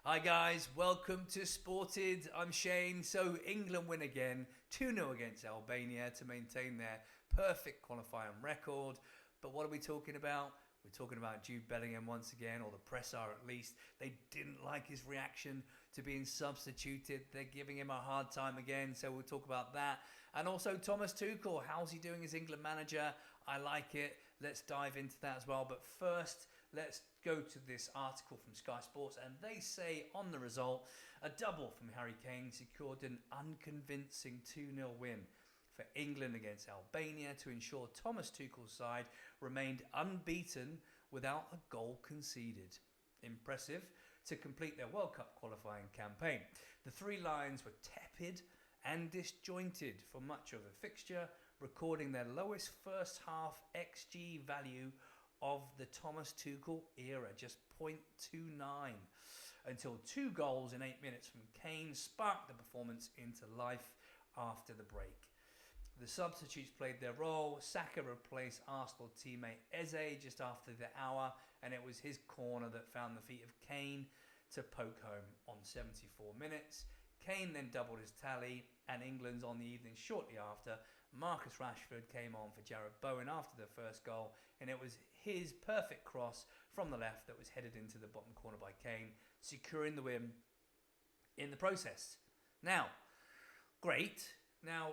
Hi guys, welcome to Sported. I'm Shane. So England win again, 2-0 against Albania to maintain their perfect qualifying record. But what are we talking about? We're talking about Jude Bellingham once again, or the press are at least. They didn't like his reaction to being substituted. They're giving him a hard time again, so we'll talk about that. And also Thomas Tuchel, how's he doing as England manager? I like it. Let's dive into that as well. But first, let's go to this article from Sky Sports, and they say on the result, a double from Harry Kane secured an unconvincing 2-0 win for England against Albania to ensure Thomas Tuchel's side remained unbeaten without a goal conceded. Impressive to complete their World Cup qualifying campaign. The Three Lions were tepid and disjointed for much of the fixture, recording their lowest first half XG value of the Thomas Tuchel era, just 0.29, until 2 goals in 8 minutes from Kane sparked the performance into life after the break. The substitutes played their role. Saka replaced Arsenal teammate Eze just after the hour, and it was his corner that found the feet of Kane to poke home on 74 minutes. Kane then doubled his tally, and England's on the evening shortly after. Marcus Rashford came on for Jarrod Bowen after the first goal, and it was his perfect cross from the left that was headed into the bottom corner by Kane, securing the win in the process. Now, great. Now,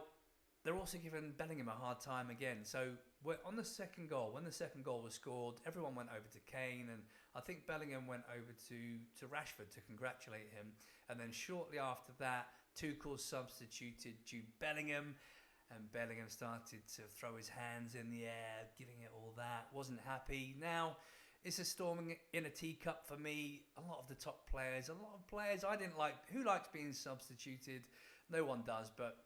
they're also giving Bellingham a hard time again. So we're on the second goal. When the second goal was scored, everyone went over to Kane, and I think Bellingham went over to Rashford to congratulate him. And then shortly after that, Tuchel substituted Jude Bellingham, and Bellingham started to throw his hands in the air, giving it all that. Wasn't happy. Now, it's a storming in a teacup for me. A lot of the top players, I didn't like. Who likes being substituted? No one does, but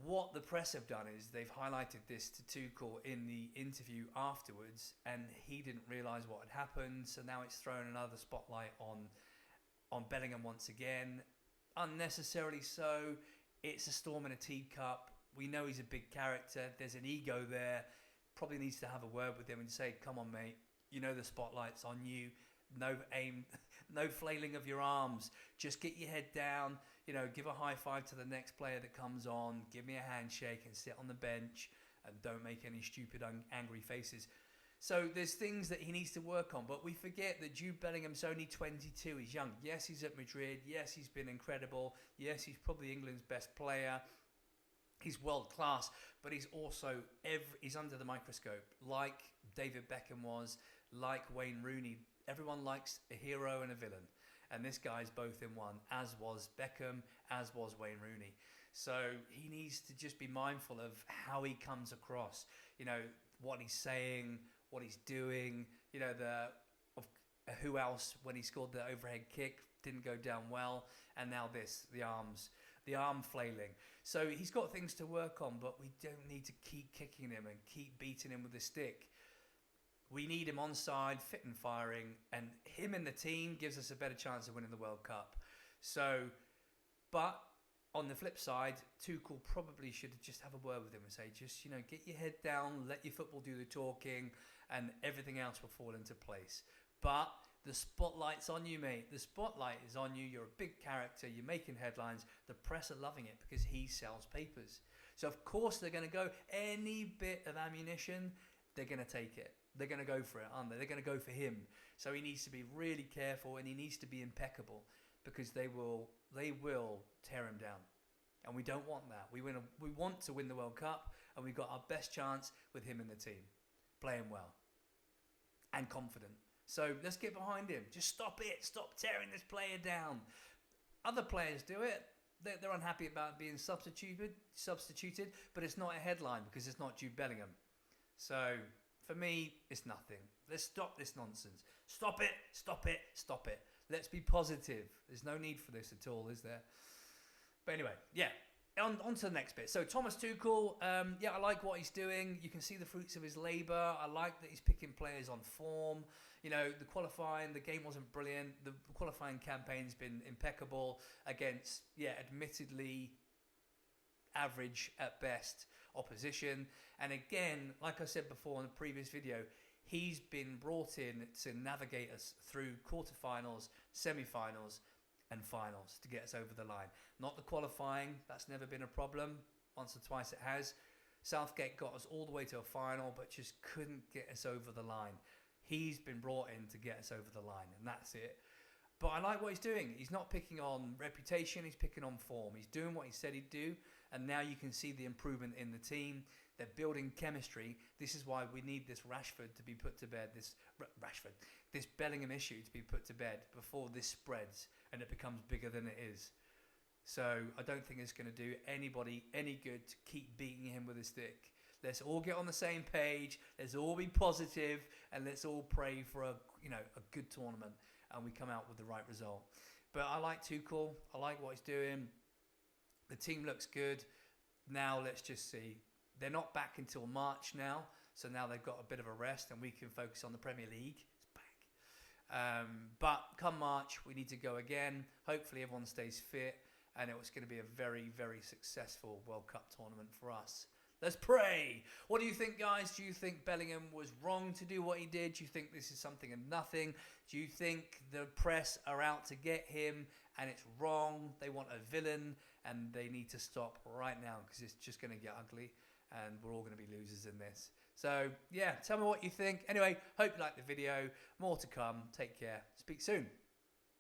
what the press have done is they've highlighted this to Tuchel in the interview afterwards, and he didn't realise what had happened. So now it's thrown another spotlight on Bellingham once again, unnecessarily so. It's a storm in a teacup. We know he's a big character. There's an ego there. Probably needs to have a word with him and say, "Come on, mate. You know the spotlight's on you. No aim, no flailing of your arms. Just get your head down. You know, give a high five to the next player that comes on. Give me a handshake and sit on the bench, and don't make any stupid, angry faces." So there's things that he needs to work on, but we forget that Jude Bellingham's only 22. He's young. Yes, he's at Madrid. Yes, he's been incredible. Yes, he's probably England's best player. He's world class, but he's also he's under the microscope, like David Beckham was, like Wayne Rooney. Everyone likes a hero and a villain, and this guy's both in one, as was Beckham, as was Wayne Rooney. So he needs to just be mindful of how he comes across, you know, what he's saying, what he's doing, you know, who else, when he scored the overhead kick, didn't go down well, and now this, the arm flailing. So he's got things to work on, but we don't need to keep kicking him and keep beating him with a stick. We need him on side, fit and firing, and him in the team gives us a better chance of winning the World Cup. So, but on the flip side, Tuchel probably should just have a word with him and say, just, you know, get your head down, let your football do the talking, and everything else will fall into place. But the spotlight's on you, mate. The spotlight is on you. You're a big character. You're making headlines. The press are loving it because he sells papers. So, of course, they're going to go any bit of ammunition, they're going to take it. They're going to go for it, aren't they? They're going to go for him. So he needs to be really careful, and he needs to be impeccable, because they will tear him down. And we don't want that. We want to win the World Cup, and we've got our best chance with him in the team, playing well and confident. So let's get behind him. Just stop it. Stop tearing this player down. Other players do it. They're unhappy about being substituted, but it's not a headline because it's not Jude Bellingham. So for me, it's nothing. Let's stop this nonsense. Stop it, stop it, stop it. Let's be positive. There's no need for this at all, is there? But anyway, yeah. On to the next bit. So Thomas Tuchel, I like what he's doing. You can see the fruits of his labour. I like that he's picking players on form. You know, the game wasn't brilliant. The qualifying campaign's been impeccable against, admittedly average at best opposition. And again, like I said before in the previous video, He's been brought in to navigate us through quarterfinals, semi-finals, and finals to get us over the line. Not the qualifying, that's never been a problem. Once or twice it has. Southgate got us all the way to a final, but just couldn't get us over the line. He's been brought in to get us over the line, and that's it. But I like what he's doing. He's not picking on reputation, he's picking on form. He's doing what he said he'd do, and now you can see the improvement in the team. They're building chemistry. This is why we need this Rashford to be put to bed, this Bellingham issue to be put to bed before this spreads and it becomes bigger than it is. So I don't think it's going to do anybody any good to keep beating him with a stick. Let's all get on the same page. Let's all be positive, and let's all pray for a good tournament, and we come out with the right result. But I like Tuchel. I like what he's doing. The team looks good. Now let's just see. They're not back until March now, so now they've got a bit of a rest, and we can focus on the Premier League. It's back. But come March, we need to go again. Hopefully everyone stays fit, and it was going to be a very, very successful World Cup tournament for us. Let's pray. What do you think, guys? Do you think Bellingham was wrong to do what he did? Do you think this is something and nothing? Do you think the press are out to get him and it's wrong? They want a villain and they need to stop right now because it's just going to get ugly and we're all going to be losers in this. So, yeah, tell me what you think. Anyway, hope you liked the video. More to come. Take care. Speak soon.